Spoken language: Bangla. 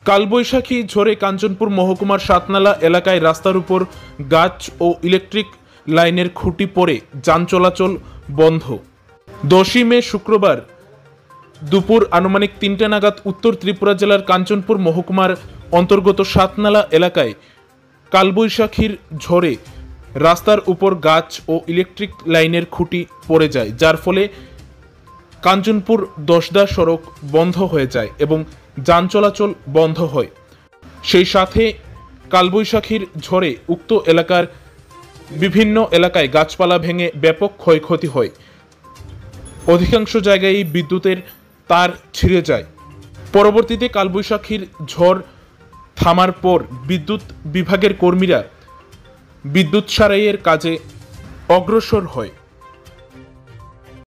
কালবৈশাখী ঝড়ে কাঞ্চনপুর মহকুমার সাতনালা এলাকায় রাস্তার উপর গাছ ও ইলেকট্রিক লাইনের খুঁটি পড়ে যান চলাচল বন্ধ। 10ই মে শুক্রবার দুপুর আনুমানিক 3টে নাগাদ উত্তর ত্রিপুরা জেলার কাঞ্চনপুর মহকুমার অন্তর্গত সাতনালা এলাকায় কালবৈশাখীর ঝড়ে রাস্তার উপর গাছ ও ইলেকট্রিক লাইনের খুঁটি পড়ে যায়, যার ফলে কাঞ্চনপুর দশদা সড়ক বন্ধ হয়ে যায় এবং যান চলাচল বন্ধ হয়। সেই সাথে কালবৈশাখীর ঝড়ে উক্ত এলাকার বিভিন্ন এলাকায় গাছপালা ভেঙে ব্যাপক ক্ষয়ক্ষতি হয়। অধিকাংশ জায়গায় বিদ্যুতের তার ছিঁড়ে যায়। পরবর্তীতে কালবৈশাখীর ঝড় থামার পর বিদ্যুৎ বিভাগের কর্মীরা বিদ্যুৎ সারাইয়ের কাজে অগ্রসর হয়।